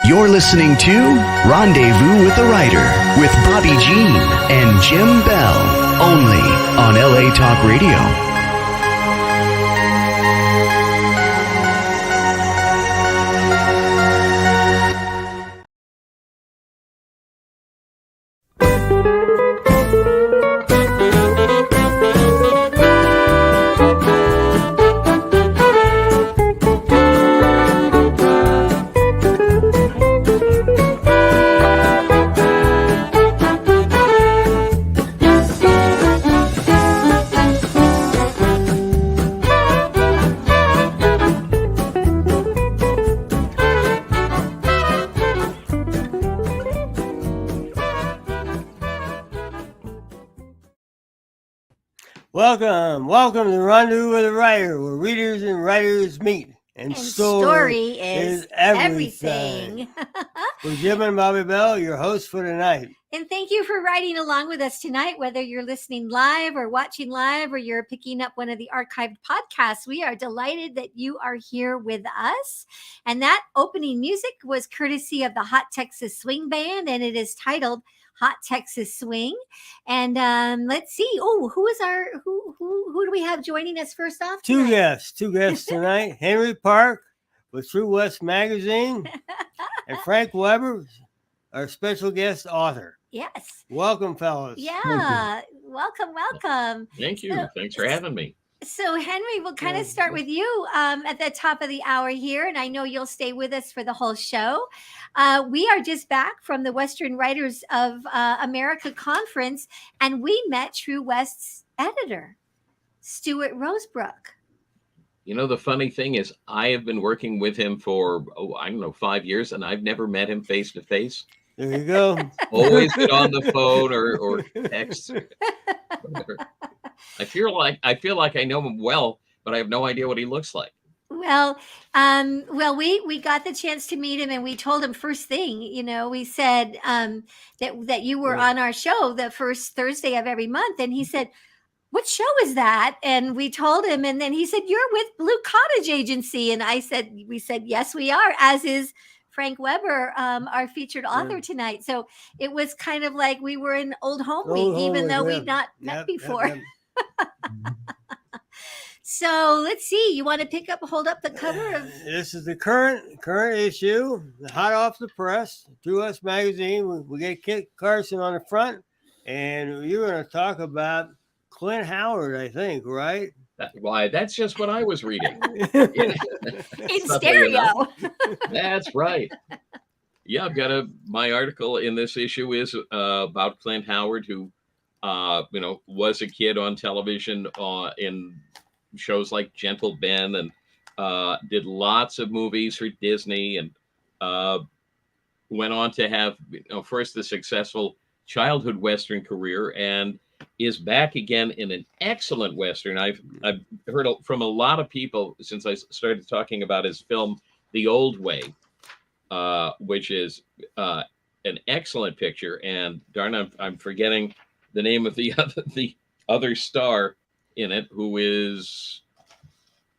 You're listening to Rendezvous with the Writer with Bobbi Jean and Jim Bell, only on LA Talk Radio. Welcome to Rendezvous with the Writer, where readers and writers meet. And story is everything. We're Jim and Bobbi Bell, your hosts for tonight. And thank you for riding along with us tonight, whether you're listening live or watching live or you're picking up one of the archived podcasts. We are delighted that you are here with us. And that opening music was courtesy of the Hot Texas Swing Band, and it is titled Hot Texas Swing. And let's see. Oh, who do we have joining us first off tonight? Two guests tonight. Henry Park with True West Magazine and Frank Weber, our special guest author. Yes. Welcome, fellas. Yeah. Welcome. Thank you. Thanks for having me. So, Henry, we'll kind of start with you at the top of the hour here, and I know you'll stay with us for the whole show. We are just back from the Western Writers of America conference, and we met True West's editor, Stuart Rosebrook. You know, the funny thing is I have been working with him for, 5 years, and I've never met him face to face. There you go. Always been on the phone or text. I feel like I know him well, but I have no idea what he looks like. Well, we got the chance to meet him, and we told him first thing. You know, we said that you were on our show the first Thursday of every month, and he said, "What show is that?" And we told him, and then he said, "You're with Blue Cottage Agency," and we said, "Yes, we are." As is Frank Weber, our featured author tonight. So it was kind of like we were in old home week, even though we'd not met before. Yep. So let's see. You want to hold up the cover of this is the current issue, hot off the press, True West Magazine. We get Kit Carson on the front, and you're going to talk about Clint Howard, I think, right? That's just what I was reading. in stereo. That's right. Yeah, I've got my article in this issue is about Clint Howard, who was a kid on television in shows like Gentle Ben, and did lots of movies for Disney, and went on to have first the successful childhood Western career, and is back again in an excellent Western. I've heard from a lot of people since I started talking about his film The Old Way, which is an excellent picture, and darn, I'm forgetting the name of the other star in it, who is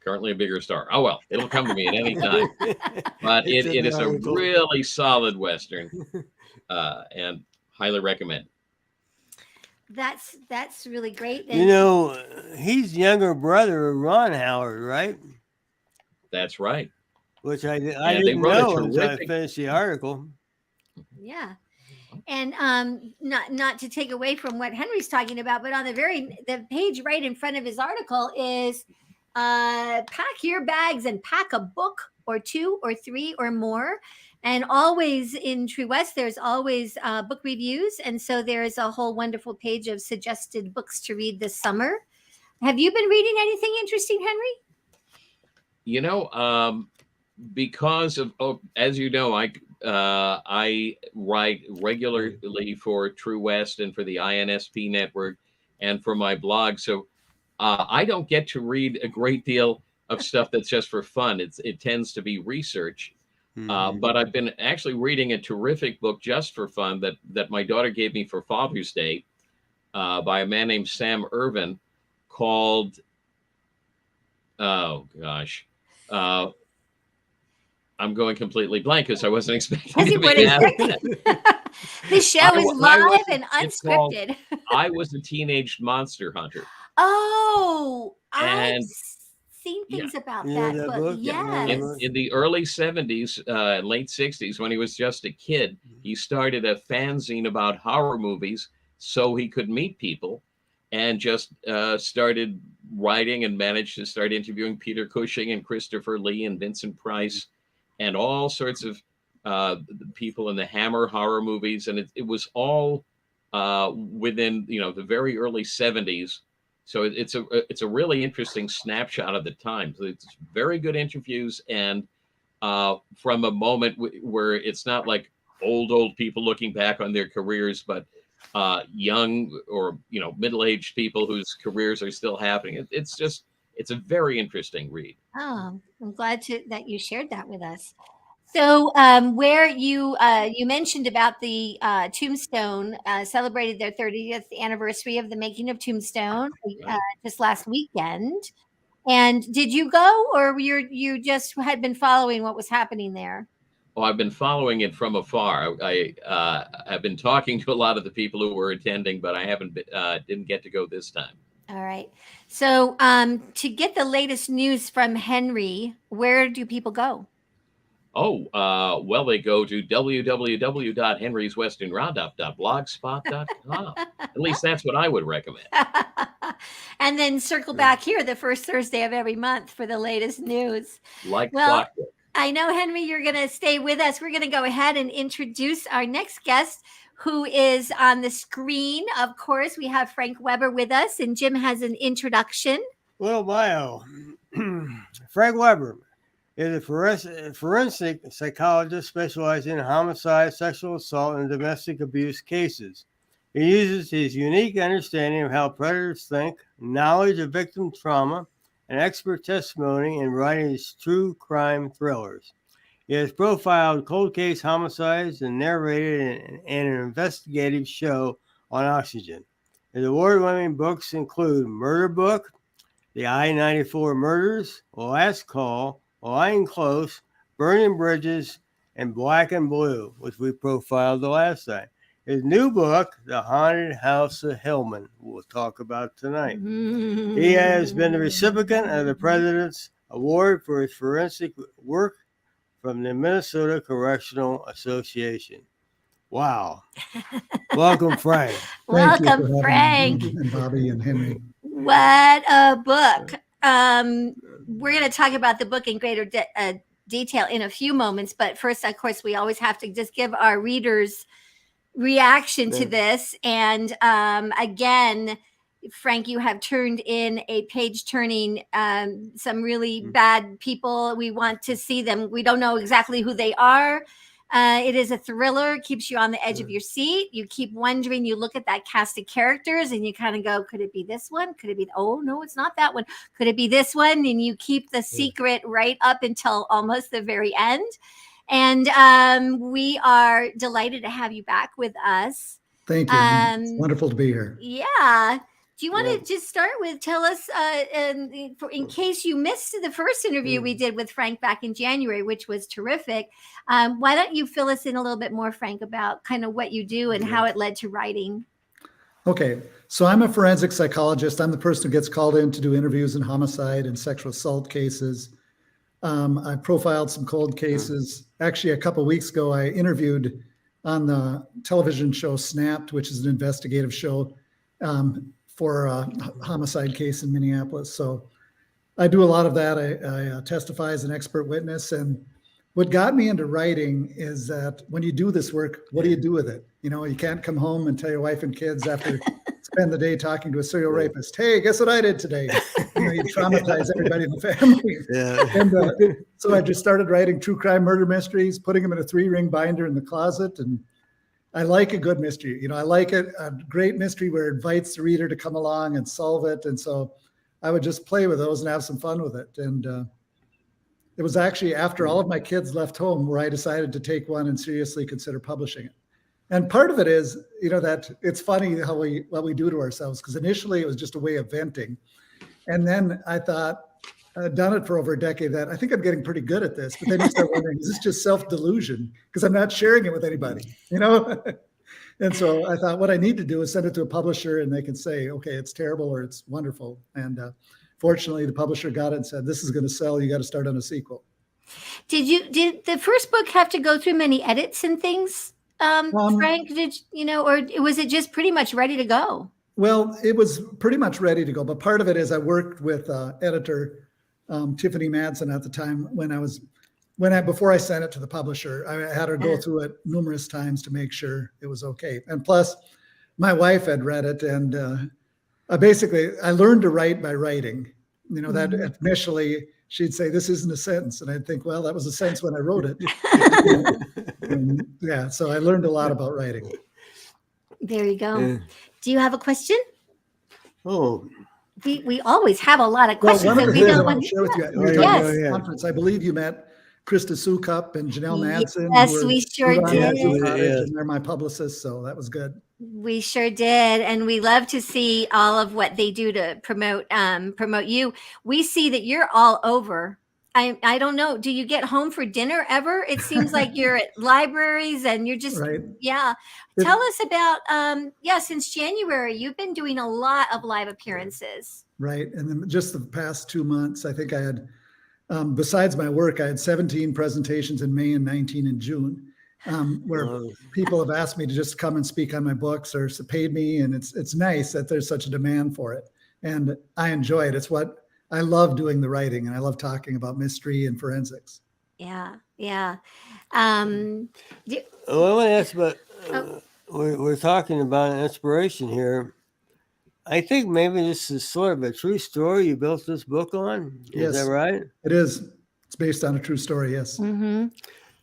currently a bigger star. Oh well, it'll come to me at any time. But it is a really solid Western, and highly recommend. That's really great. And he's younger brother of Ron Howard, right? That's right. Which I didn't know until I finished the article. Yeah. And not to take away from what Henry's talking about, but on the page right in front of his article is pack your bags and pack a book or two or three or more. And always in True West, there's always book reviews. And so there's a whole wonderful page of suggested books to read this summer. Have you been reading anything interesting, Henry? Because of, as you know, I write regularly for True West and for the INSP network and for my blog. So I don't get to read a great deal of stuff that's just for fun. It tends to be research. But I've been actually reading a terrific book just for fun that my daughter gave me for Father's Day by a man named Sam Irvin called, I'm going completely blank because I wasn't expecting Because to you be weren't asked expecting. that. The show I is wa- I live wasn't- and it's called unscripted. I Was a Teenage Monster Hunter. Oh, I've And seen yeah, things about You know that, that but book? You know that yes. book? in the early 70s, late 60s, when he was just a kid, he started a fanzine about horror movies so he could meet people, and just started writing and managed to start interviewing Peter Cushing and Christopher Lee and Vincent Price and all sorts of people in the Hammer horror movies. And it was all within, the very early 70s. So it's a really interesting snapshot of the time. So it's very good interviews, and from a moment where it's not like old people looking back on their careers, but young or middle-aged people whose careers are still happening. It's a very interesting read. Oh, I'm glad that you shared that with us. So, where you mentioned about the Tombstone celebrated their 30th anniversary of the making of Tombstone Right. just last weekend. And did you go, or you just had been following what was happening there? Oh, I've been following it from afar. I have been talking to a lot of the people who were attending, but I didn't get to go this time. All right. So, to get the latest news from Henry, where do people go? Oh, well, they go to www.henryswesternroundup.blogspot.com. At least that's what I would recommend. And then circle back here the first Thursday of every month for the latest news. Like Well, clockwork. I know, Henry, you're going to stay with us. We're going to go ahead and introduce our next guest, who is on the screen. Of course, we have Frank Weber with us, and Jim has an introduction. Little bio. Frank Weber is a forensic psychologist specializing in homicide, sexual assault, and domestic abuse cases. He uses his unique understanding of how predators think, knowledge of victim trauma, and expert testimony in writing his true crime thrillers. He has profiled cold case homicides and narrated an investigative show on Oxygen. His award-winning books include Murder Book, The I-94 Murders, Last Call, Lying Close, Burning Bridges, and Black and Blue, which we profiled the last time. His new book, The Haunted House of Hillman, we'll talk about tonight. He has been the recipient of the President's Award for his forensic work from the Minnesota Correctional Association. Wow. Welcome, Frank. Welcome, Frank. And Bobbi and Henry. What a book. We're going to talk about the book in greater detail in a few moments. But first, of course, we always have to just give our readers reaction to this. And again, Frank, you have turned in a page turning some really bad people. We want to see them. We don't know exactly who they are. It is a thriller, keeps you on the edge of your seat. You keep wondering, you look at that cast of characters and you kind of go, could it be this one? Could it be, oh, no, it's not that one. Could it be this one? And you keep the secret right up until almost the very end. And we are delighted to have you back with us. Thank you. It's wonderful to be here. Yeah. Do you want to just start with, tell us, in case you missed the first interview we did with Frank back in January, which was terrific. Why don't you fill us in a little bit more, Frank, about kind of what you do and how it led to writing? Okay. So I'm a forensic psychologist. I'm the person who gets called in to do interviews in homicide and sexual assault cases. I profiled some cold cases. Actually, a couple of weeks ago, I interviewed on the television show Snapped, which is an investigative show for a homicide case in Minneapolis. So I do a lot of that. I testify as an expert witness. And what got me into writing is that when you do this work, what do you do with it? You can't come home and tell your wife and kids after spend the day talking to a serial rapist, hey, guess what I did today? You traumatize everybody in the family. Yeah. And so I just started writing true crime murder mysteries, putting them in a 3-ring binder in the closet. And I like a good mystery. I like a great mystery where it invites the reader to come along and solve it. And so I would just play with those and have some fun with it. And it was actually after all of my kids left home where I decided to take one and seriously consider publishing it. And part of it is, that it's funny what we do to ourselves, because initially it was just a way of venting. And then I thought, done it for over a decade that I think I'm getting pretty good at this. But then you start wondering, is this just self-delusion? Because I'm not sharing it with anybody, And so I thought what I need to do is send it to a publisher and they can say, okay, it's terrible or it's wonderful. And fortunately, the publisher got it and said, this is going to sell. You got to start on a sequel. Did the first book have to go through many edits and things, Frank? Or was it just pretty much ready to go? Well, it was pretty much ready to go. But part of it is I worked with editor Tiffany Madsen at the time before I sent it to the publisher. I had her go through it numerous times to make sure it was okay. And plus, my wife had read it, and I learned to write by writing. That initially she'd say, "This isn't a sentence," and I'd think, "Well, that was a sentence when I wrote it." So I learned a lot about writing. There you go. Do you have a question? Oh, we always have a lot of questions. Well, one of the that we things I don't want want to share with you, Yes. conference, I believe you met Krista Sukup and Janelle Madsen. Yes, who were we sure on did. Rendezvous Cottage, Yes. and they're my publicists, so that was good. We sure did, and we love to see all of what they do to promote you. We see that you're all over. I don't know. Do you get home for dinner ever? It seems like you're at libraries and you're just Right. Yeah. Tell us about since January you've been doing a lot of live appearances. Right, and then just the past 2 months, I think I had, besides my work, I had 17 presentations in May and 19 in June. Where people have asked me to just come and speak on my books or paid me. And it's nice that there's such a demand for it. And I enjoy it. It's what I love doing, the writing, and I love talking about mystery and forensics. Yeah. I want to ask about, we're talking about an inspiration here. I think maybe this is sort of a true story you built this book on. Is that right? It is. It's based on a true story, yes. Mm-hmm.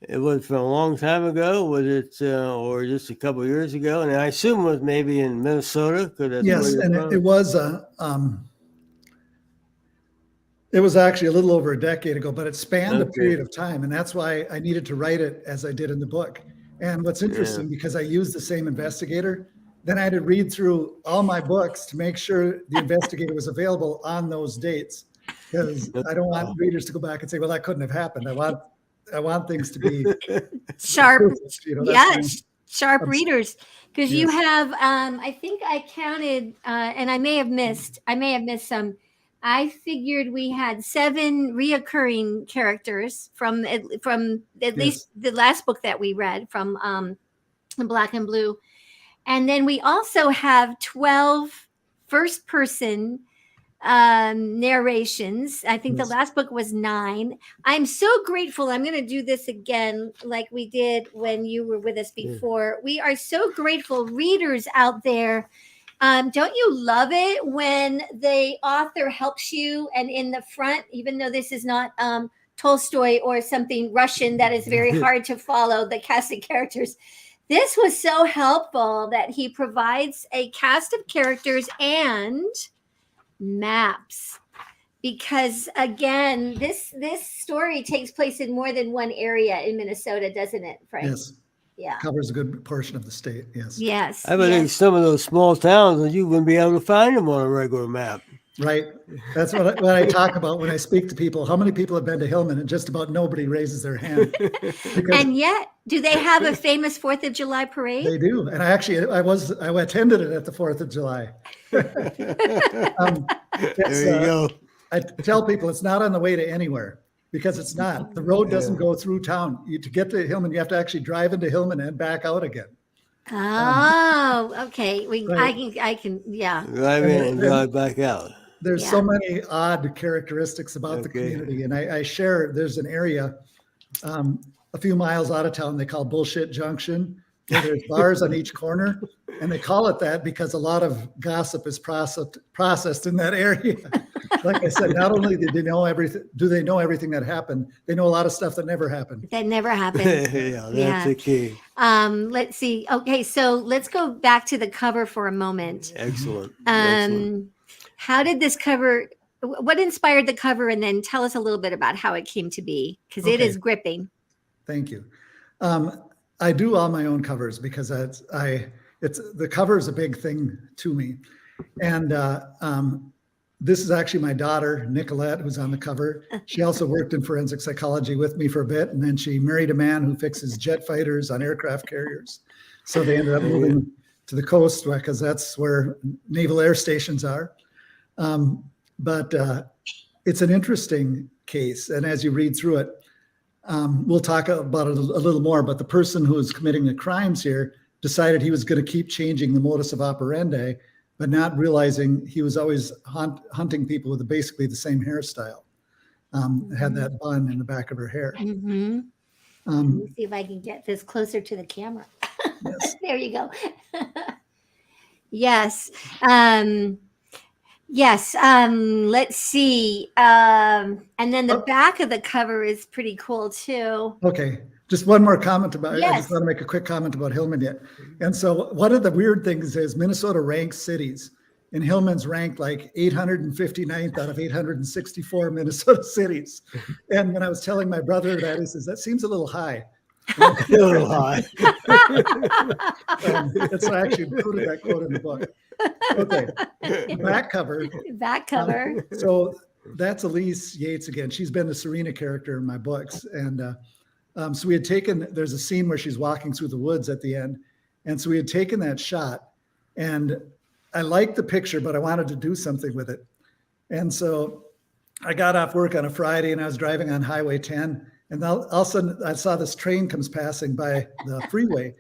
It was from a long time ago, was it, or just a couple of years ago? And I assume it was maybe in Minnesota. Yes, and it was it was actually a little over a decade ago, but it spanned a period of time, and that's why I needed to write it as I did in the book. And what's interesting, because I used the same investigator, then I had to read through all my books to make sure the investigator was available on those dates, because I don't want readers to go back and say, "Well, that couldn't have happened." I want things to be sharp. That's Sharp readers, because you Yes. have I think I counted and I may have missed some. I figured we had 7 reoccurring characters from at least the last book that we read from Black and Blue, and then we also have 12 first person narrations. I think the last book was 9. I'm so grateful. I'm going to do this again like we did when you were with us before. We are so grateful, readers out there. Don't you love it when the author helps you, and in the front, even though this is not Tolstoy or something Russian that is very hard to follow, the cast of characters, this was so helpful that he provides a cast of characters and maps, because again, this story takes place in more than one area in Minnesota, doesn't it, Frank? Yes. Yeah. Covers a good portion of the state. Yes. I believe some of those small towns, you wouldn't be able to find them on a regular map. Right. That's what I talk about when I speak to people. How many people have been to Hillman? And just about nobody raises their hand. And yet, do they have a famous 4th of July parade? They do. And I attended it at the 4th of July. There you go. I tell people it's not on the way to anywhere, because it's not. The road doesn't go through town. To get to Hillman, you have to actually drive into Hillman and back out again. Oh, okay. Right. I can, yeah. Drive in and drive back out. There's so many odd characteristics about the community. And I share, there's an area a few miles out of town they call Bullshit Junction, where there's bars on each corner. And they call it that because a lot of gossip is processed in that area. Like I said, not only do they know everything that happened, they know a lot of stuff that never happened. That never happened. Yeah, that's the key. Let's see. Okay, so let's go back to the cover for a moment. Excellent. How did this cover, what inspired the cover? And then tell us a little bit about how it came to be, because it is gripping. Thank you. I do all my own covers because the cover is a big thing to me. And this is actually my daughter, Nicolette, who's on the cover. She also worked in forensic psychology with me for a bit, and then she married a man who fixes jet fighters on aircraft carriers. So they ended up moving to the coast because that's where naval air stations are. But it's an interesting case, and as you read through it, we'll talk about it a little more, but the person who is committing the crimes here decided he was going to keep changing the modus of operandi, but not realizing he was always hunting people with basically the same hairstyle. Had that bun in the back of her hair. Mm-hmm. Let me see if I can get this closer to the camera. Yes. There you go. Yes. Yes. Let's see. And then the back of the cover is pretty cool too. Okay. Just one more comment about it. Yes. I just want to make a quick comment about Hillman yet. And so one of the weird things is Minnesota ranks cities, and Hillman's ranked like 859th out of 864 Minnesota cities. And when I was telling my brother that, he says, that seems a little high. A little high. That's I actually included that quote in the book. Okay. Back cover. Back cover. So that's Elise Yates again. She's been the Serena character in my books. And so we had taken, there's a scene where she's walking through the woods at the end. And so we had taken that shot, and I liked the picture, but I wanted to do something with it. And so I got off work on a Friday, and I was driving on Highway 10. And all of a sudden I saw this train comes passing by the freeway,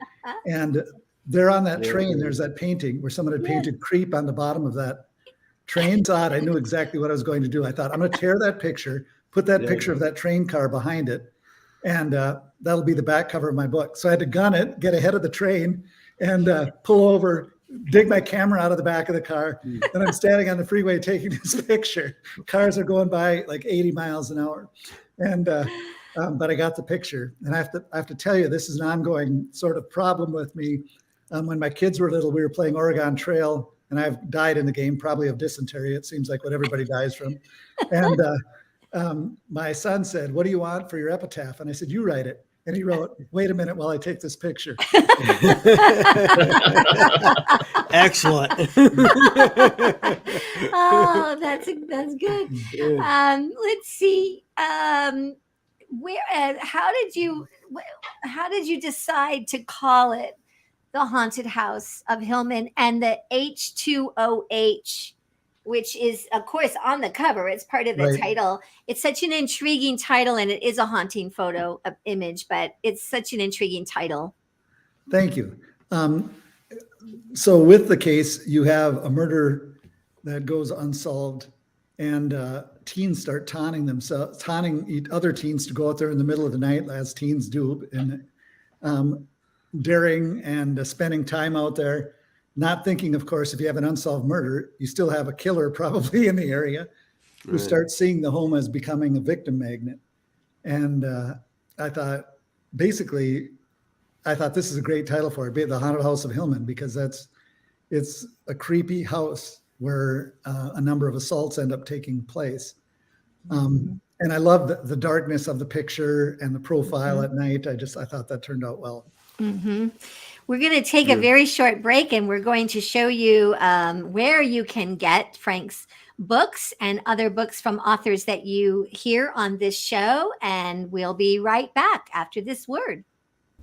and there on that train, there's that painting where someone had painted creep on the bottom of that train. Thought I knew exactly what I was going to do. I thought, I'm going to tear that picture, put that picture of that train car behind it, and that'll be the back cover of my book. So I had to gun it, get ahead of the train, and pull over, dig my camera out of the back of the car. And I'm standing on the freeway taking this picture. Cars are going by like 80 miles an hour. And but I got the picture. And I have to tell you, this is an ongoing sort of problem with me. When my kids were little, we were playing Oregon Trail, and I've died in the game, probably of dysentery. It seems like what everybody dies from. And my son said, "What do you want for your epitaph?" And I said, "You write it." And he wrote, "Wait a minute while I take this picture." Excellent. Oh, that's good. Let's see. Where? How did you decide to call it the Haunted House of Hillman, and the H2OH, which is, of course, on the cover? It's part of the title. It's such an intriguing title, and it is a haunting photo image, but it's such an intriguing title. Thank you. So with the case, you have a murder that goes unsolved, and teens start taunting other teens to go out there in the middle of the night, as teens do, and daring and spending time out there, not thinking, of course, if you have an unsolved murder, you still have a killer probably in the area who starts seeing the home as becoming a victim magnet. And I thought this is a great title for it, The Haunted House of Hillman, because it's a creepy house where a number of assaults end up taking place. And I love the darkness of the picture and the profile at night. I thought that turned out well. Mm-hmm. We're going to take a very short break, and we're going to show you where you can get Frank's books and other books from authors that you hear on this show. And we'll be right back after this word.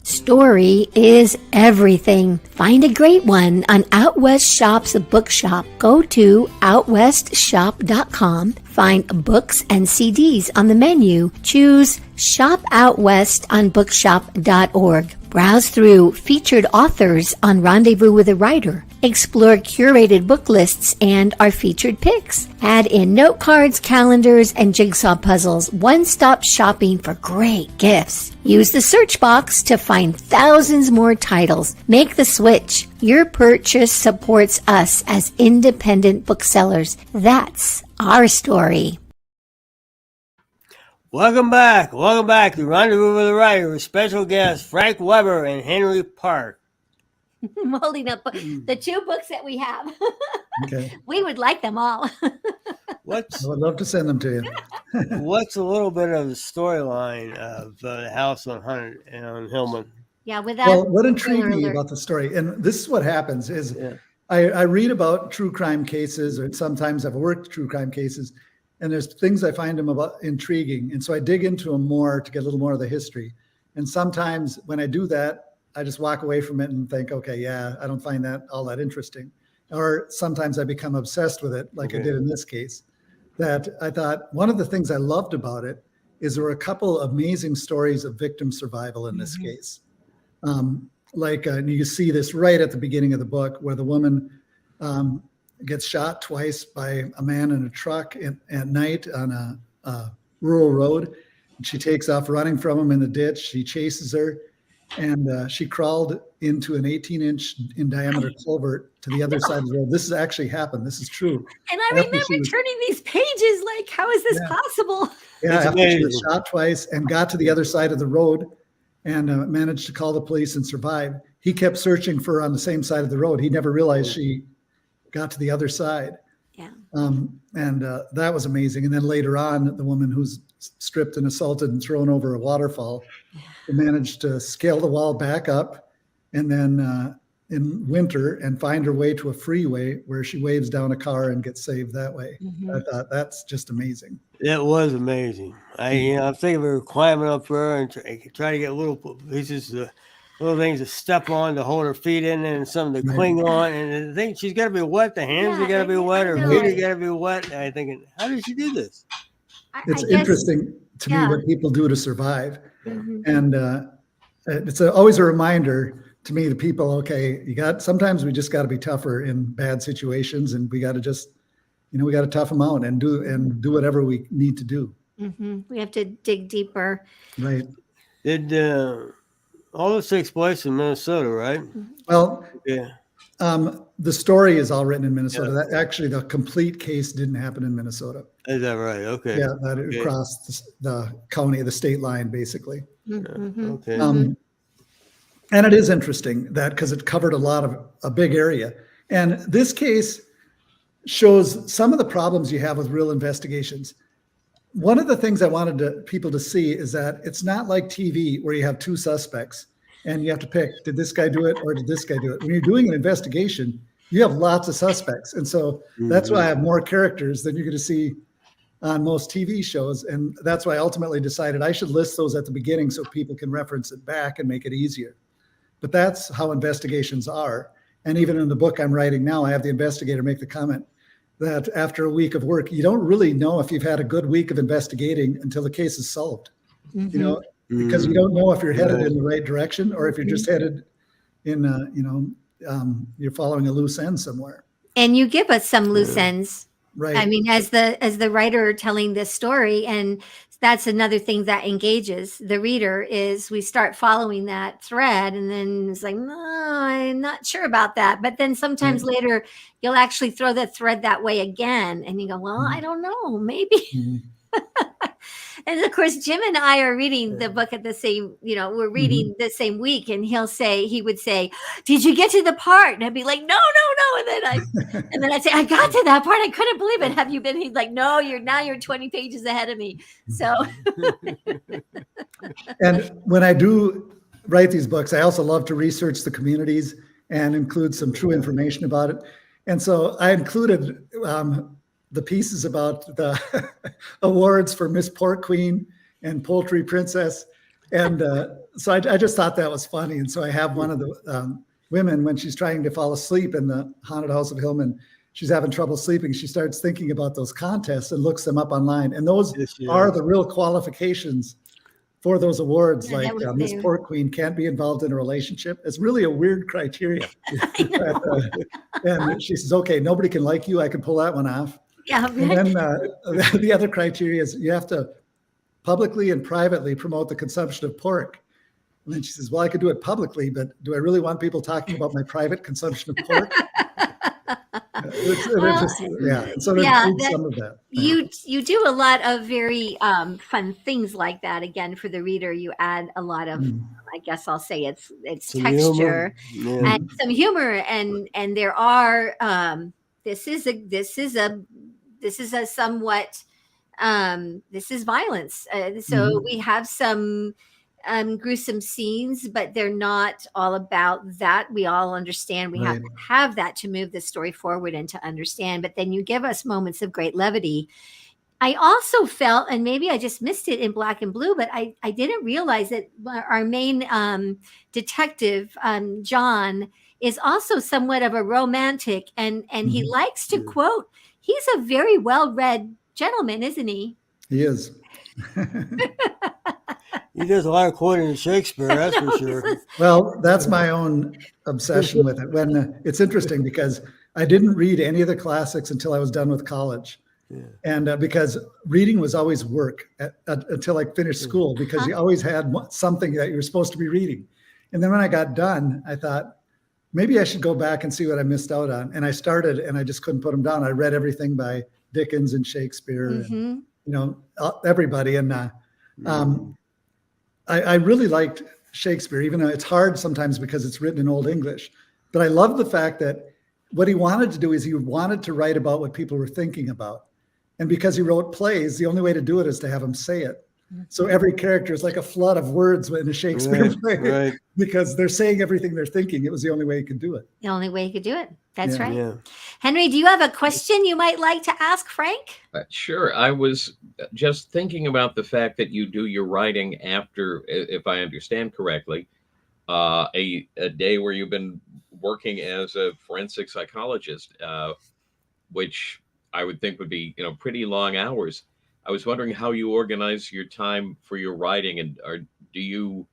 Story is everything. Find a great one on Out West Shop's bookshop. Go to outwestshop.com. Find books and CDs on the menu. Choose Shop Out West on bookshop.org. Browse through featured authors on Rendezvous with a Writer. Explore curated book lists and our featured picks. Add in note cards, calendars, and jigsaw puzzles. One-stop shopping for great gifts. Use the search box to find thousands more titles. Make the switch. Your purchase supports us as independent booksellers. That's our story. Welcome back to Rendezvous with a Writer with special guests Frank Weber and Henry Park. I'm holding up the two books that we have. Okay. We would like them all. I would love to send them to you. What's a little bit of the storyline of the House on Hillman? Yeah, without. Well, what intrigued me about the story, and this is what happens, is I read about true crime cases, or sometimes I've worked true crime cases, and there's things I find them about intriguing. And so I dig into them more to get a little more of the history. And sometimes when I do that, I just walk away from it and think, okay, yeah, I don't find that all that interesting. Or sometimes I become obsessed with it, like I did in this case, that I thought one of the things I loved about it is there were a couple amazing stories of victim survival in this case. And you see this right at the beginning of the book, where the woman gets shot twice by a man in a truck at night on a rural road. And she takes off running from him in the ditch. She chases her, and she crawled into an 18-inch in diameter culvert to the other side of the road. This has actually happened. This is true. And I remember turning these pages like, how is this possible? Yeah, after she was shot twice and got to the other side of the road and managed to call the police and survive. He kept searching for her on the same side of the road. He never realized she got to the other side. Yeah. And that was amazing. And then later on, the woman who's stripped and assaulted and thrown over a waterfall managed to scale the wall back up, and then in winter and find her way to a freeway where she waves down a car and gets saved that way. I thought that's just amazing. That was amazing. I'm thinking of her climbing up there and try to get little pieces, little things to step on to hold her feet in, and something to cling on. And the thing, she's got to be wet. The hands are got to be wet. Her feet are got to be wet. And I'm thinking, how did she do this? It's interesting to me what people do to survive. And it's always a reminder to me, the people, okay, sometimes we just got to be tougher in bad situations, and we got to just, we got to tough them out and do whatever we need to do. We have to dig deeper. Right. Did all this takes place in Minnesota, right? Well, yeah. The story is all written in Minnesota. That actually, the complete case didn't happen in Minnesota. Is that right? Okay. Yeah, that across the county, the state line, basically. Okay. And it is interesting that because it covered a big area. And this case shows some of the problems you have with real investigations. One of the things I wanted people to see is that it's not like TV where you have two suspects and you have to pick, did this guy do it or did this guy do it? When you're doing an investigation, you have lots of suspects. And so that's why I have more characters than you're going to see on most TV shows. And that's why I ultimately decided I should list those at the beginning so people can reference it back and make it easier. But that's how investigations are. And even in the book I'm writing now, I have the investigator make the comment that after a week of work, you don't really know if you've had a good week of investigating until the case is solved, because you don't know if you're headed in the right direction or if you're just headed in, you're following a loose end somewhere. And you give us some loose ends. Right. I mean, as the writer telling this story, and that's another thing that engages the reader is we start following that thread, and then it's like, no, I'm not sure about that. But then sometimes later you'll actually throw the thread that way again, and you go, well, I don't know, maybe. And of course, Jim and I are reading the book at the same, we're reading the same week, and he would say, did you get to the part? And I'd be like, no. And then I'd say, I got to that part. I couldn't believe it. Have you been? He's like, no, you're 20 pages ahead of me. So. And when I do write these books, I also love to research the communities and include some true information about it. And so I included the pieces about the awards for Miss Pork Queen and Poultry Princess. And so I just thought that was funny. And so I have one of the women, when she's trying to fall asleep in the haunted house of Hillman, she's having trouble sleeping. She starts thinking about those contests and looks them up online. And those are the real qualifications for those awards. Yeah, like Miss Pork Queen can't be involved in a relationship. It's really a weird criteria. And she says, okay, nobody can like you. I can pull that one off. Yeah. And then the other criteria is you have to publicly and privately promote the consumption of pork. And then she says, well, I could do it publicly, but do I really want people talking about my private consumption of pork? And so there's some of that. You do a lot of very fun things like that. Again, for the reader, you add a lot of, I guess I'll say it's some texture and some humor, and there are this is violence. So we have some gruesome scenes, but they're not all about that. We all understand we have Right. to have that to move the story forward and to understand. But then you give us moments of great levity. I also felt, and maybe I just missed it in Black and Blue, but I didn't realize that our main detective, John, is also somewhat of a romantic, and he likes to quote. He's a very well-read gentleman, isn't he? He is. He does a lot of quoting Shakespeare, that's for sure. Well, that's my own obsession with it. When it's interesting because I didn't read any of the classics until I was done with college. Yeah. And because reading was always work until I finished school, because you always had something that you were supposed to be reading. And then when I got done, I thought, maybe I should go back and see what I missed out on. And I started, and I just couldn't put them down. I read everything by Dickens and Shakespeare, and, everybody. And I really liked Shakespeare, even though it's hard sometimes because it's written in Old English. But I love the fact that what he wanted to do is he wanted to write about what people were thinking about. And because he wrote plays, the only way to do it is to have him say it. So every character is like a flood of words in a Shakespeare play, right. because they're saying everything they're thinking. It was the only way he could do it. The only way you could do it. That's Yeah. right. Yeah. Henry, do you have a question you might like to ask Frank? Sure. I was just thinking about the fact that you do your writing after, if I understand correctly, a day where you've been working as a forensic psychologist, which I would think would be, pretty long hours. I was wondering how you organize your time for your writing, and do you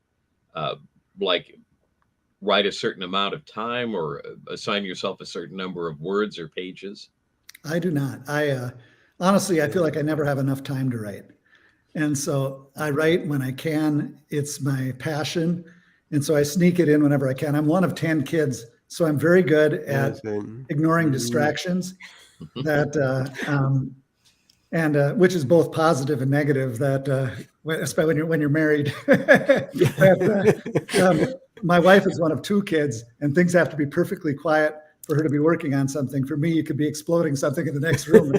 write a certain amount of time or assign yourself a certain number of words or pages? I do not. Honestly, I feel like I never have enough time to write. And so I write when I can. It's my passion. And so I sneak it in whenever I can. I'm one of 10 kids, so I'm very good at ignoring distractions. Which is both positive and negative. Especially when you're married. My wife is one of 2 kids, and things have to be perfectly quiet for her to be working on something. For me, you could be exploding something in the next room.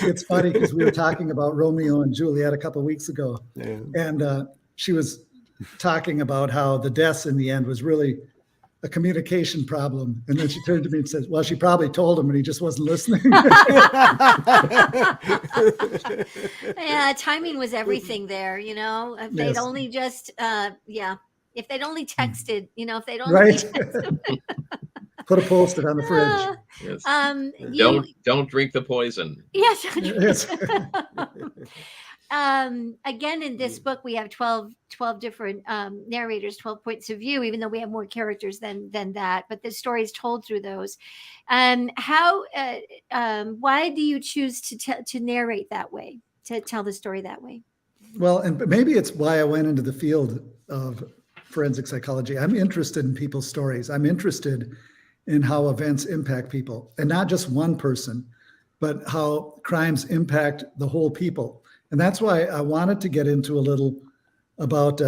It's funny because we were talking about Romeo and Juliet a couple of weeks ago, and she was talking about how the deaths in the end was really a communication problem. And then she turned to me and said, well, she probably told him and he just wasn't listening. Yeah, timing was everything there, if they'd only just, if they'd only texted, if they'd only right. Put a Post-it on the fridge. Yes. Don't drink the poison. Yes. Yes. Again, in this book, we have 12 different narrators, 12 points of view, even though we have more characters than that. But the story is told through those. Why do you choose to narrate that way, to tell the story that way? Well, and maybe it's why I went into the field of forensic psychology. I'm interested in people's stories. I'm interested in how events impact people, and not just one person, but how crimes impact the whole people. And that's why I wanted to get into a little about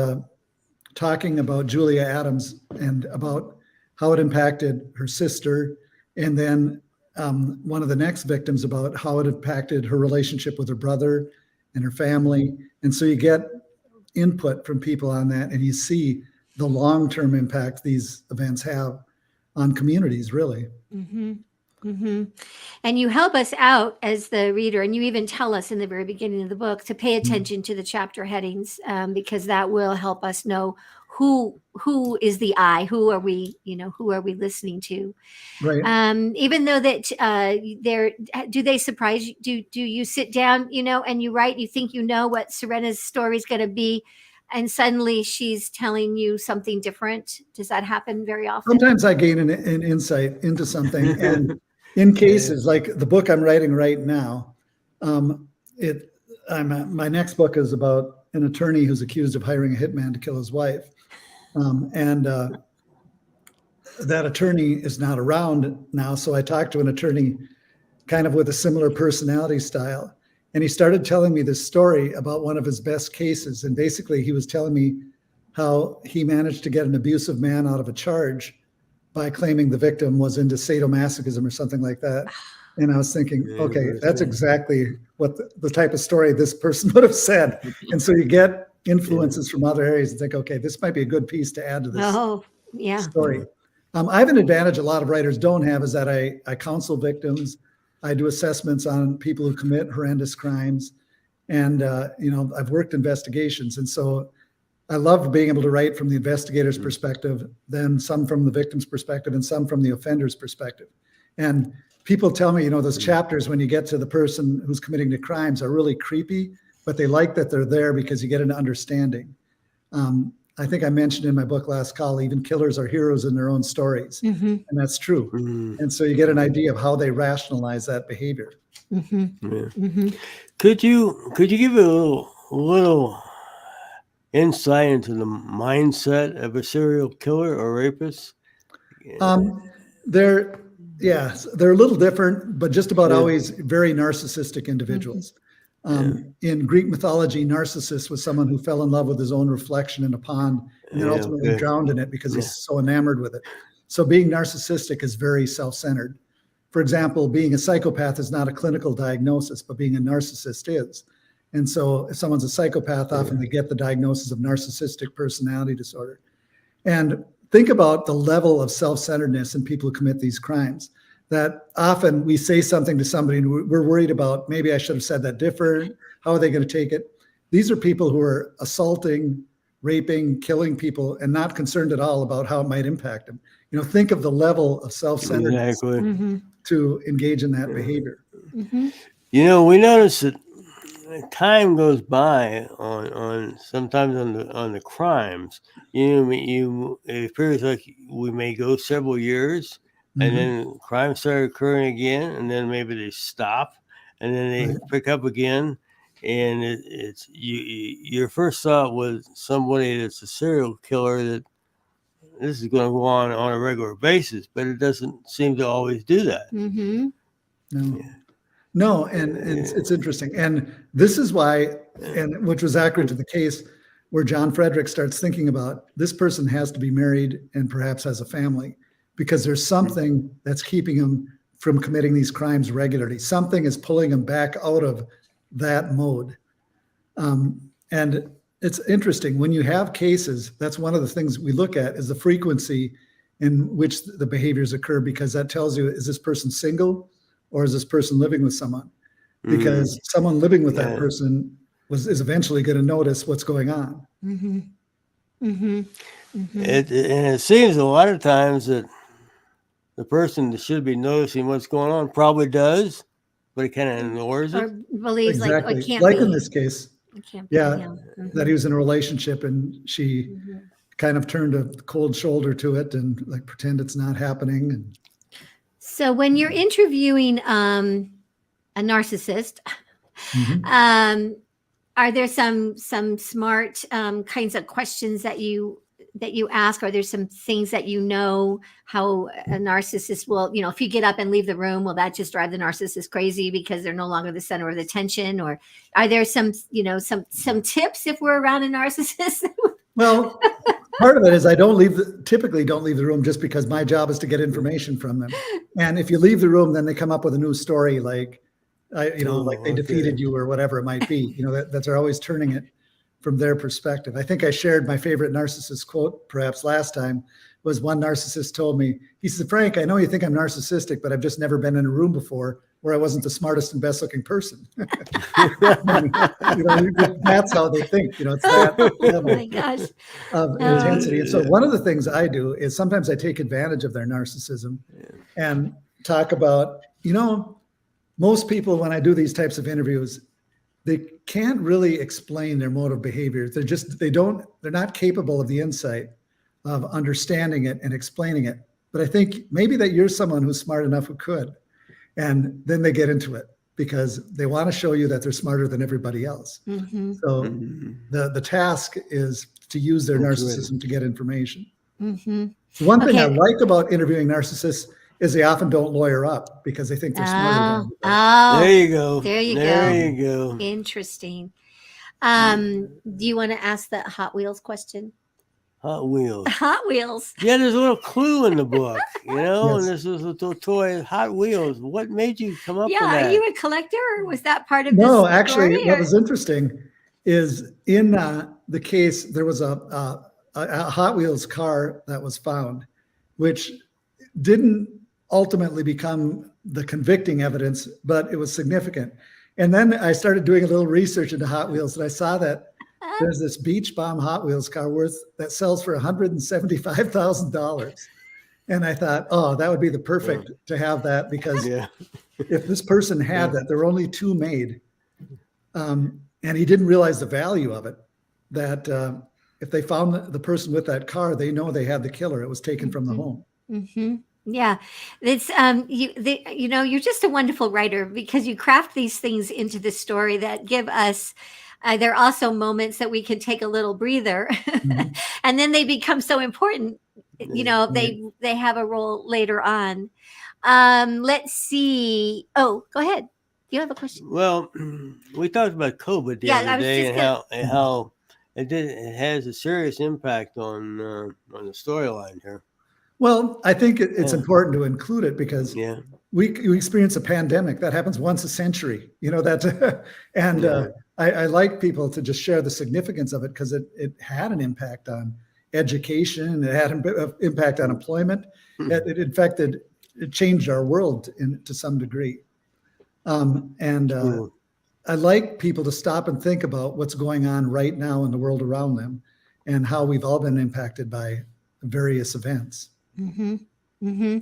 talking about Julia Adams and about how it impacted her sister. And then one of the next victims about how it impacted her relationship with her brother and her family. And so you get input from people on that, and you see the long-term impact these events have on communities, really. Mm-hmm. Mm-hmm. And you help us out as the reader, and you even tell us in the very beginning of the book to pay attention to the chapter headings, because that will help us know who is the I, who are we listening to? Right. Even though that do they surprise you? Do you sit down, and you write, you think what Serena's story is going to be, and suddenly she's telling you something different? Does that happen very often? Sometimes I gain an insight into something, and in cases like the book I'm writing right now, my next book is about an attorney who's accused of hiring a hitman to kill his wife, and that attorney is not around now. So I talked to an attorney, kind of with a similar personality style. And he started telling me this story about one of his best cases. And basically he was telling me how he managed to get an abusive man out of a charge by claiming the victim was into sadomasochism or something like that. And I was thinking, Yeah, okay, that's that's right. exactly what the type of story this person would have said. And so you get influences from other areas and think, okay, this might be a good piece to add to this Oh, yeah. story. I have an advantage a lot of writers don't have is that I counsel victims. I do assessments on people who commit horrendous crimes. And, I've worked investigations. And so I love being able to write from the investigator's perspective, then some from the victim's perspective, and some from the offender's perspective. And people tell me, those chapters when you get to the person who's committing the crimes are really creepy, but they like that they're there because you get an understanding. I think I mentioned in my book last call, even killers are heroes in their own stories. And that's true. And so you get an idea of how they rationalize that behavior. Could you give a little insight into the mindset of a serial killer or rapist? They're a little different, but just about always very narcissistic individuals. In Greek mythology, Narcissus was someone who fell in love with his own reflection in a pond and then ultimately drowned in it because he's so enamored with it. So being narcissistic is very self-centered. For example, being a psychopath is not a clinical diagnosis, but being a narcissist is. And so if someone's a psychopath, often they get the diagnosis of narcissistic personality disorder. And think about the level of self-centeredness in people who commit these crimes, that often we say something to somebody and we're worried about, maybe I should have said that different. How are they going to take it? These are people who are assaulting, raping, killing people, and not concerned at all about how it might impact them. Think of the level of self-centeredness to engage in that behavior. We notice that time goes by on sometimes on the crimes. It appears like we may go several years, and then crimes start occurring again, and then maybe they stop, and then they pick up again. And it's your first thought was somebody that's a serial killer, that this is going to go on a regular basis, but it doesn't seem to always do that. No, and it's interesting. And this is why, and which was accurate to the case, where John Frederick starts thinking about this person has to be married and perhaps has a family, because there's something that's keeping him from committing these crimes regularly. Something is pulling him back out of that mode. And it's interesting, when you have cases, that's one of the things we look at is the frequency in which the behaviors occur, because that tells you, is this person single or is this person living with someone? Because someone living with that person is eventually going to notice what's going on. It seems a lot of times that the person that should be noticing what's going on probably does, but he kind of ignores it. Or believes Exactly. like it can't Like be. in this case, It can't yeah, be him. that he was in a relationship and she kind of turned a cold shoulder to it and like pretend it's not happening. And So when you're interviewing a narcissist, are there some smart kinds of questions that you ask? Are there some things that how a narcissist will, if you get up and leave the room, will that just drive the narcissist crazy because they're no longer the center of the attention? Or are there some tips if we're around a narcissist? well, part of it is I typically don't leave the room just because my job is to get information from them. And if you leave the room, then they come up with a new story, like, like they defeated you or whatever it might be, that they're always turning it from their perspective. I think I shared my favorite narcissist quote perhaps last time. Was one narcissist told me, he said, "Frank, I know you think I'm narcissistic, but I've just never been in a room before where I wasn't the smartest and best looking person." That's how they think, it's that level my gosh. of intensity. And so one of the things I do is sometimes I take advantage of their narcissism and talk about, most people, when I do these types of interviews, they can't really explain their mode of behavior. They're not capable of the insight of understanding it and explaining it. But I think maybe that you're someone who's smart enough who could. And then they get into it because they want to show you that they're smarter than everybody else. So the task is to use their narcissism to get information. One thing I like about interviewing narcissists is they often don't lawyer up because they think they're smarter than everybody. There you go. There you go. Interesting. Do you want to ask the Hot Wheels question? Hot Wheels. Hot Wheels. Yeah, there's a little clue in the book, and Yes. this is a little toy, Hot Wheels. What made you come up Yeah, with are that? you a collector, or was that part of No, this actually, story? what Or- was interesting is in the case, there was a Hot Wheels car that was found, which didn't ultimately become the convicting evidence, but it was significant. And then I started doing a little research into Hot Wheels, and I saw that there's this Beach Bomb Hot Wheels car that sells for $175,000. And I thought, oh, that would be the perfect to have that, because Yeah. if this person had that, there were only two made, and he didn't realize the value of it, that if they found the person with that car, they know they had the killer. It was taken from the home. Mhm. Yeah, it's you're just a wonderful writer, because you craft these things into the story that give us. There are also moments that we can take a little breather, and then they become so important. They have a role later on. Let's see. Oh, go ahead. Do you have a question? Well, we talked about COVID the Yeah, I other was day, just and how it has a serious impact on the storyline here. Well, I think it's Yeah. important to include it, because Yeah. we experience a pandemic that happens once a century, that, and Yeah. I like people to just share the significance of it, because it had an impact on education. It had an impact on employment. It changed our world to some degree. True. I like people to stop and think about what's going on right now in the world around them, and how we've all been impacted by various events. Mm-hmm. Mm-hmm.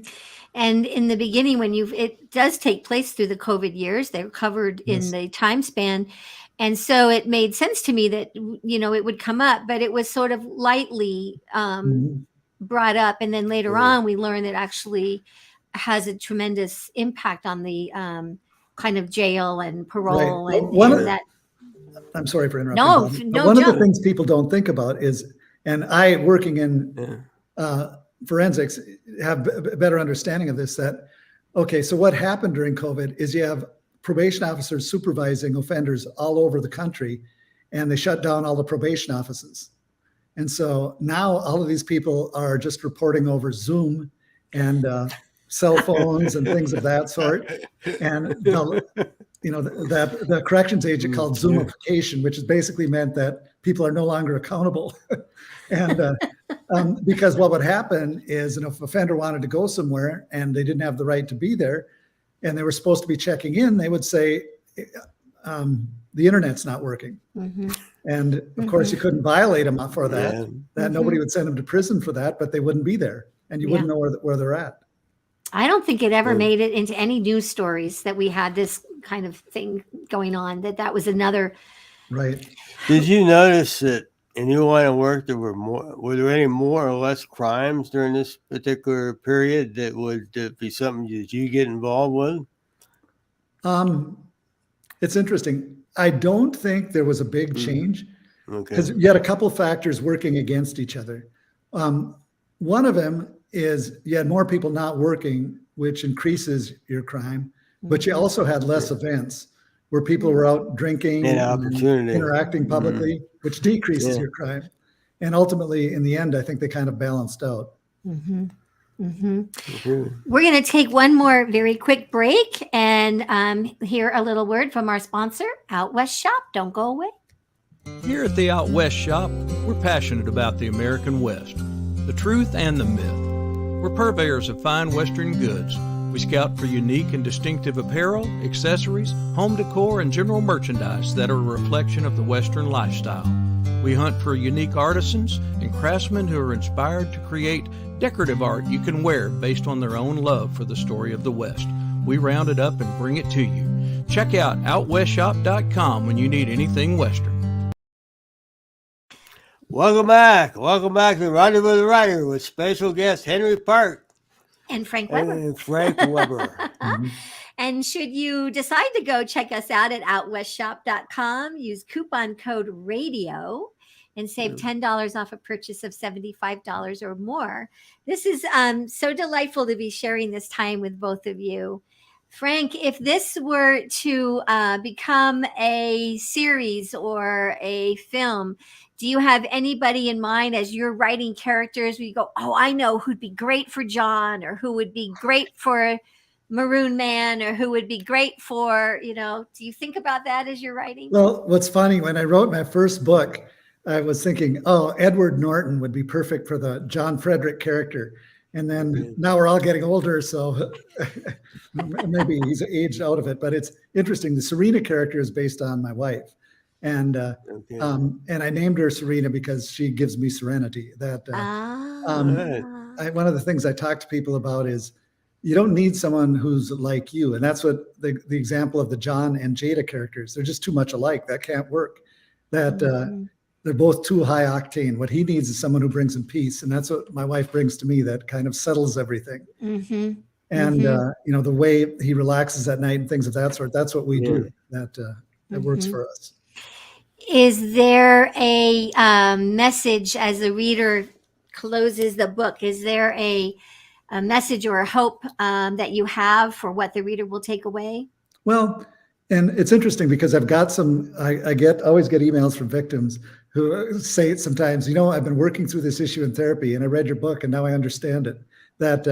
And in the beginning, it does take place through the COVID years, they're covered in Yes. the time span. And so it made sense to me that, it would come up, but it was sort of lightly Mhm. brought up. And then later Yeah. on, we learned it actually has a tremendous impact on the kind of jail and parole. Right. And, Well, and that. I'm sorry for interrupting. No, Bobbi, no, but one of the jump. things people don't think about is, and I, working in Yeah. forensics, have a better understanding of this, that, okay, so what happened during COVID is you have probation officers supervising offenders all over the country, and they shut down all the probation offices. And so now all of these people are just reporting over Zoom and cell phones and things of that sort. And the corrections agent called Zoomification, which has basically meant that people are no longer accountable. And because what would happen is, if an offender wanted to go somewhere and they didn't have the right to be there, and they were supposed to be checking in, they would say, the internet's not working. Mm-hmm. And of course, you couldn't violate them for that. Yeah. That nobody would send them to prison for that, but they wouldn't be there, and you wouldn't know where they're at. I don't think it ever made it into any news stories that we had this kind of thing going on, that was another. Right. Did you notice that in your line of work were there any more or less crimes during this particular period that would be something that you get involved with? It's interesting. I don't think there was a big change, because Okay. you had a couple factors working against each other. One of them is you had more people not working, which increases your crime, but you also had less events where people were out drinking And and opportunity. interacting publicly, which decreases your crime. And ultimately, in the end, I think they kind of balanced out. Mm-hmm. Mm-hmm. We're going to take one more very quick break and hear a little word from our sponsor, Out West Shop. Don't go away. Here at the Out West Shop, we're passionate about the American West, the truth and the myth. We're purveyors of fine Western goods. We scout for unique and distinctive apparel, accessories, home decor, and general merchandise that are a reflection of the Western lifestyle. We hunt for unique artisans and craftsmen who are inspired to create decorative art you can wear based on their own love for the story of the West. We round it up and bring it to you. Check out OutWestShop.com when you need anything Western. Welcome back to Rendezvous with the Writer with special guest Henry Park And Frank Weber. and Frank Weber. And should you decide to go check us out at OutWestShop.com, use coupon code RADIO and save $10 off a purchase of $75 or more. This is so delightful to be sharing this time with both of you. Frank, if this were to become a series or a film, do you have anybody in mind as you're writing characters where you go, oh, I know who'd be great for John, or who would be great for Maroon Man, or who would be great for, do you think about that as you're writing? Well, what's funny, when I wrote my first book, I was thinking, oh, Edward Norton would be perfect for the John Frederick character. And then now we're all getting older, so maybe he's aged out of it. But it's interesting. The Serena character is based on my wife, and I named her Serena because she gives me serenity. One of the things I talk to people about is you don't need someone who's like you, and that's what the example of the John and Jada characters. They're just too much alike. That can't work. They're both too high octane. What he needs is someone who brings him peace. And that's what my wife brings to me, that kind of settles everything. And, the way he relaxes at night and things of that sort, that's what we do. That works for us. Is there a message as the reader closes the book? Is there a message or a hope that you have for what the reader will take away? Well, and it's interesting because I've got I always get emails from victims who say it sometimes, I've been working through this issue in therapy and I read your book and now I understand it. That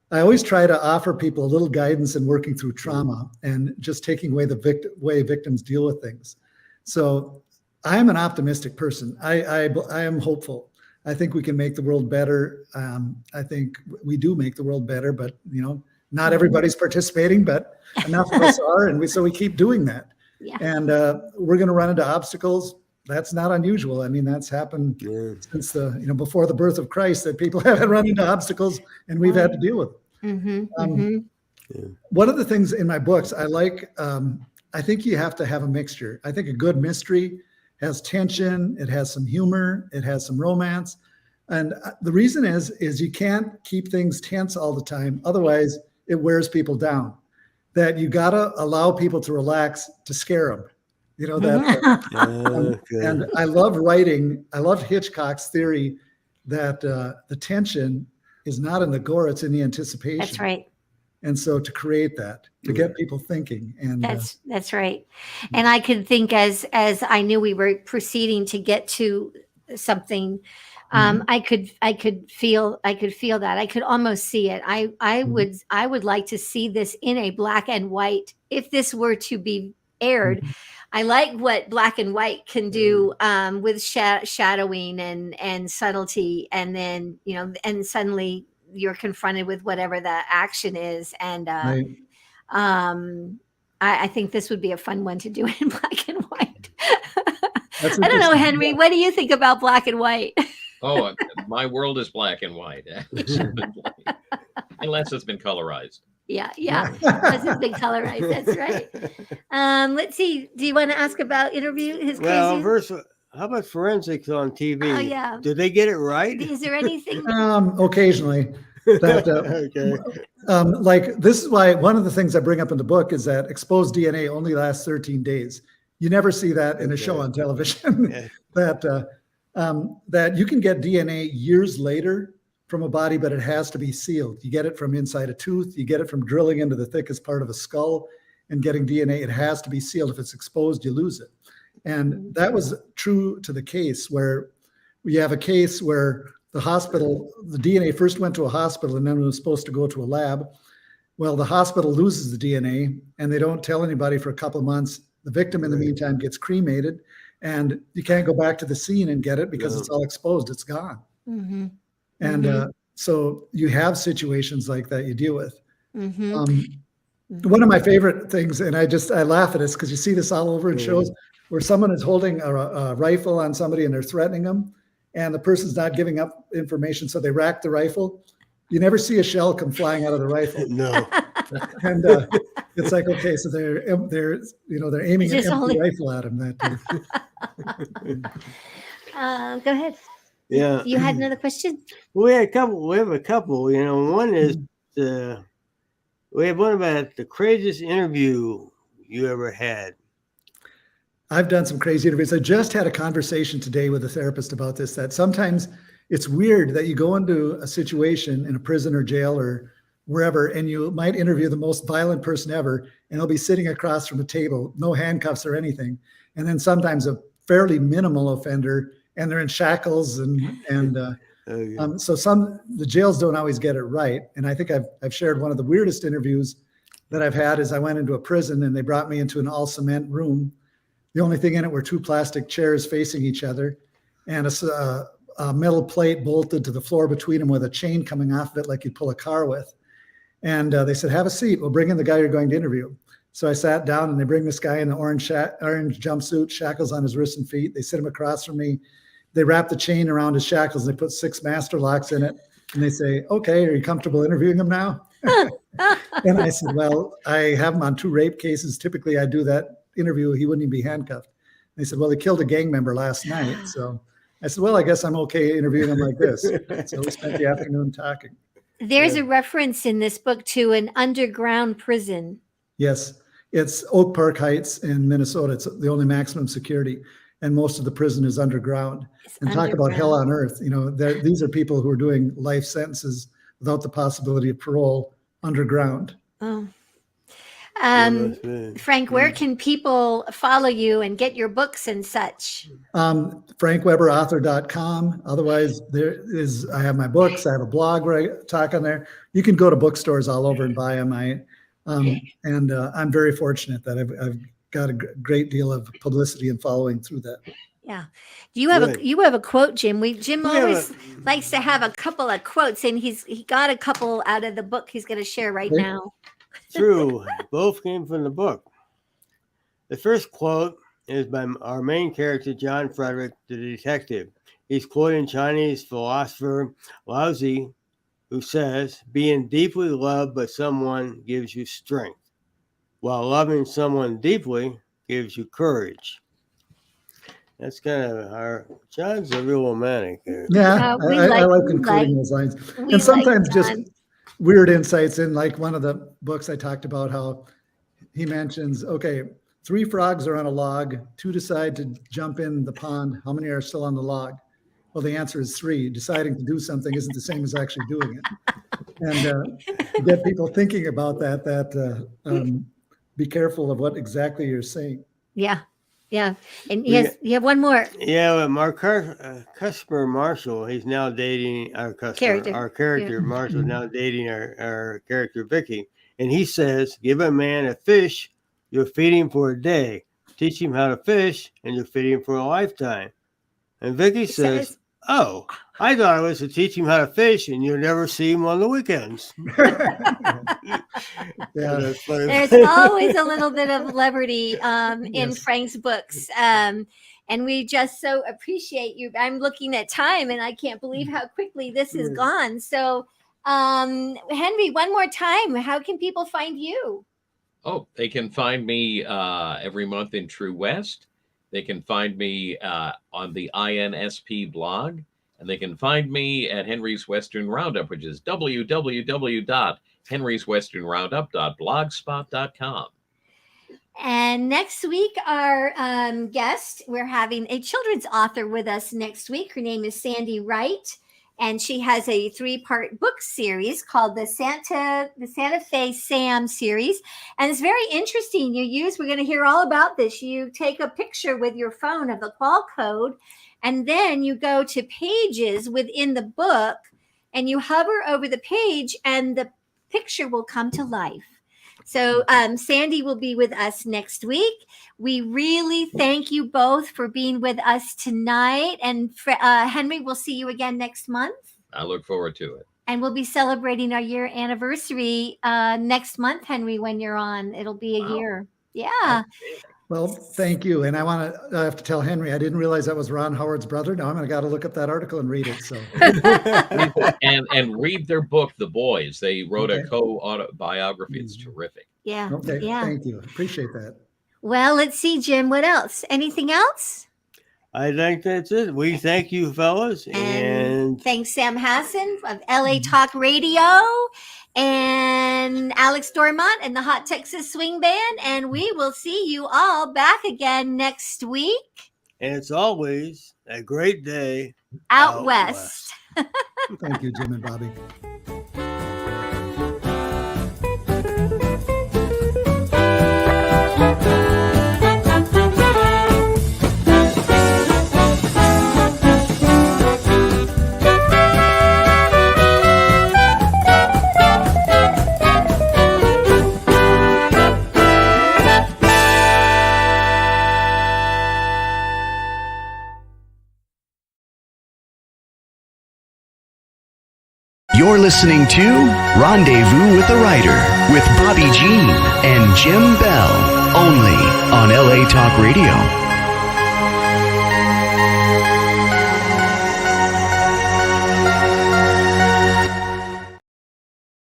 I always try to offer people a little guidance in working through trauma and just taking away the way victims deal with things. So I am an optimistic person. I am hopeful. I think we can make the world better. I think we do make the world better, but not everybody's participating, but enough of us are, and so we keep doing that. Yeah. And we're going to run into obstacles. That's not unusual. I mean, that's happened since before the birth of Christ, that people haven't run into obstacles, and we've had to deal with them. One of the things in my books I like, I think you have to have a mixture. I think a good mystery has tension, it has some humor, it has some romance, and the reason is you can't keep things tense all the time. Otherwise, it wears people down. That you gotta allow people to relax, to scare them. And I love writing. I love Hitchcock's theory that the tension is not in the gore; it's in the anticipation. That's right. And so to create that, to get people thinking, and that's right. And I could think as I knew we were proceeding to get to something. I could feel that. I could almost see it. I would like to see this in a black and white if this were to be aired. I like what black and white can do with shadowing and subtlety, and then and suddenly you're confronted with whatever the action is, and I think this would be a fun one to do in black and white. I don't know, Henry. What do you think about black and white? Oh, my world is black and white, unless it's been colorized. Yeah. Unless it's been colorized. That's right. Let's see. Do you want to ask about his crazy? Well, first, how about forensics on TV? Oh, yeah. Did they get it right? Is there anything? Occasionally. Like, this is why one of the things I bring up in the book is that exposed DNA only lasts 13 days. You never see that in a show on television. That you can get DNA years later from a body, but it has to be sealed. You get it from inside a tooth. You get it from drilling into the thickest part of a skull and getting DNA. It has to be sealed. If it's exposed, you lose it. And that was true to the case where we have a case where the hospital, the DNA first went to a hospital and then it was supposed to go to a lab. Well, the hospital loses the DNA and they don't tell anybody for a couple of months. The victim in the meantime gets cremated and you can't go back to the scene and get it because it's all exposed. It's gone. And so you have situations like that you deal with. One of my favorite things, and I laugh at this because you see this all over in shows where someone is holding a rifle on somebody and they're threatening them and the person's not giving up information. So they rack the rifle. You never see a shell come flying out of the rifle. No. And it's like, okay, so they're aiming an empty rifle at him. Go ahead. Yeah. You had another question? We have a couple. One is we have one about the craziest interview you ever had. I've done some crazy interviews. I just had a conversation today with a therapist about this, that sometimes it's weird that you go into a situation in a prison or jail or wherever, and you might interview the most violent person ever, and they'll be sitting across from a table, no handcuffs or anything. And then sometimes a fairly minimal offender, and they're in shackles so the jails don't always get it right. And I think I've shared one of the weirdest interviews that I've had is I went into a prison and they brought me into an all cement room. The only thing in it were 2 plastic chairs facing each other and a metal plate bolted to the floor between them with a chain coming off of it like you'd pull a car with. And they said, have a seat. We'll bring in the guy you're going to interview. So I sat down and they bring this guy in the orange jumpsuit, shackles on his wrists and feet. They sit him across from me. They wrap the chain around his shackles. And they put 6 master locks in it. And they say, okay, are you comfortable interviewing him now? And I said, well, I have him on 2 rape cases. Typically I do that interview. He wouldn't even be handcuffed. And they said, well, he killed a gang member last night. So I said, well, I guess I'm okay interviewing him like this. So we spent the afternoon talking. There's a reference in this book to an underground prison. Yes. It's Oak Park Heights in Minnesota. It's the only maximum security. And most of the prison is underground. Talk about hell on earth. These are people who are doing life sentences without the possibility of parole underground. Oh. Frank, where can people follow you and get your books and such? FrankWeberAuthor.com. Otherwise, I have my books. I have a blog where I talk on there. You can go to bookstores all over and buy them. I'm very fortunate that I've got a great deal of publicity and following through that. Yeah. You have a quote, Jim. Jim always likes to have a couple of quotes, and he got a couple out of the book he's going to share right now. True. Both came from the book. The first quote is by our main character, John Frederick, the detective. He's quoting Chinese philosopher Lao Tzu, who says, being deeply loved by someone gives you strength, while loving someone deeply gives you courage. That's kind of John's a real romantic. Yeah, I like including those lines. And sometimes just weird insights in, like one of the books I talked about, how he mentions, okay, 3 frogs are on a log, 2 decide to jump in the pond. How many are still on the log? Well, the answer is 3. Deciding to do something isn't the same as actually doing it. And get people thinking about that be careful of what exactly you're saying. Yeah. Yeah. And yes, you have one more. Yeah, our customer Marshall, he's now dating our customer. Our character Marshall is now dating our character Vicky. And he says, give a man a fish, you'll feed him for a day. Teach him how to fish, and you'll feed him for a lifetime. And Vicky says, oh, I thought it was to teach him how to fish, and you'll never see him on the weekends. Yeah, there's always a little bit of levity in Frank's books. And we just so appreciate you. I'm looking at time, and I can't believe how quickly this is gone. So, Henry, one more time, how can people find you? Oh, they can find me every month in True West. They can find me on the INSP blog, and they can find me at Henry's Western Roundup, which is www.henryswesternroundup.blogspot.com. And next week, our guest, we're having a children's author with us next week. Her name is Sandy Wright, and she has a 3-part book series called the Santa Fe Sam series. And it's very interesting. We're going to hear all about this. You take a picture with your phone of the qual code, and then you go to pages within the book, and you hover over the page, and the picture will come to life. So Sandy will be with us next week. We really thank you both for being with us tonight. And Henry, we'll see you again next month. I look forward to it. And we'll be celebrating our year anniversary next month, Henry, when you're on. It'll be a year. Yeah. Well, thank you. And I have to tell Henry, I didn't realize that was Ron Howard's brother. Now I'm going to got to look up that article and read it. So and read their book, The Boys. They wrote a co-autobiography. It's terrific. Yeah. Okay. Yeah. Thank you. Appreciate that. Well, let's see, Jim. What else? Anything else? I think that's it. We thank you, fellas. And thanks, Sam Hassan of LA Talk Radio, and Alex Dormont and the Hot Texas Swing Band. And we will see you all back again next week. And it's always a great day out west. Thank you, Jim and Bobbi. You're listening to Rendezvous with the Writer with Bobbi Jean and Jim Bell, only on LA Talk Radio.